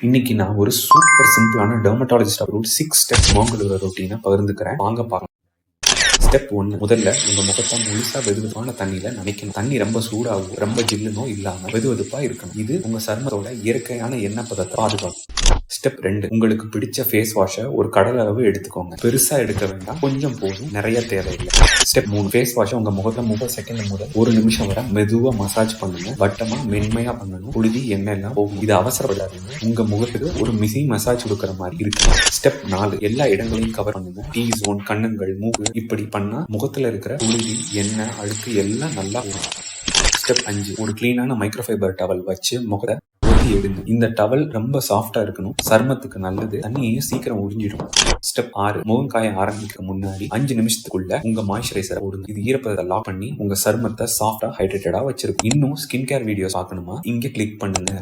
இன்னைக்கு நான் ஒரு சூப்பர் சிம்பிளான டெர்மட்டாலஜிஸ்ட் அப்ரூவ்ட் 6 ஸ்டெப் மோங்கலோட ரொட்டீனை பகிர்ந்துக்கிறேன். வாங்க பார்க்கலாம். ஸ்டெப் 1. முதல்ல உங்க முகத்தை முழுசா வெதுவெதுப்பான தண்ணியில நனைக்கணும். தண்ணி ரொம்ப சூடாகும், ரொம்ப ஜில்லுனோ இல்லாம வெதுவெதுப்பா இருக்கணும். இது உங்க சருமத்தோட இயற்கையான எண்ணெய் பதத்தை பாதுகாக்கும். ஸ்டெப் 2. உங்களுக்கு பிடிச்ச ஃபேஸ் வாஷை ஒரு கடல் அளவு எடுத்துக்கோங்க. பெருசா எடுக்க வேண்டாம், கொஞ்சம் போதும், நிறைய தேவையில்லை. ஸ்டெப் 3. ஃபேஸ் வாஷை உங்க முகத்தை 30 செகண்ட் முதல் 1 நிமிஷம் வரை மெதுவா மசாஜ் பண்ணுங்க. வட்டமா மென்மையா பண்ணணும். புழுதி எண்ணெய் எல்லாம் போகும். இது அவசரப்படாதீங்க. உங்க முகத்துக்கு ஒரு மிசி மசாஜ் கொடுக்கற மாதிரி இருக்கு. ஸ்டெப் 4. எல்லா இடங்களையும் கவர் பண்ணுங்க. டீ ஜோன், கண்ணங்கள், மூக்கு, இப்படி பண்ணா முகத்துல இருக்கிற புழுதி, எண்ணெய், அழுக்கு எல்லாம் நல்லா போகும். ஸ்டெப் 5. ஒரு கிளீனான மைக்ரோஃபைபர் டவல் வச்சு முகத்தை எடுங்க. இந்த டவல் ரொம்ப சாஃப்டா இருக்கணும், சருமத்துக்கு நல்லது, தண்ணியையும் சீக்கிரம் உறிஞ்சிடும். ஸ்டெப் 6. முகம் காய ஆரம்பிக்க முன்னாடி 5 நிமிஷத்துக்குள்ள உங்க மாய்ஸ்சரைசர் போடுங்க. இது ஈரப்பதத்தை லாக் பண்ணி உங்க சருமத்தை சாஃப்டா ஹைட்ரேட்டடா வச்சிருக்கும். இன்னும் ஸ்கின் கேர் வீடியோஸ் பார்க்கணுமா? இங்க கிளிக் பண்ணுங்க.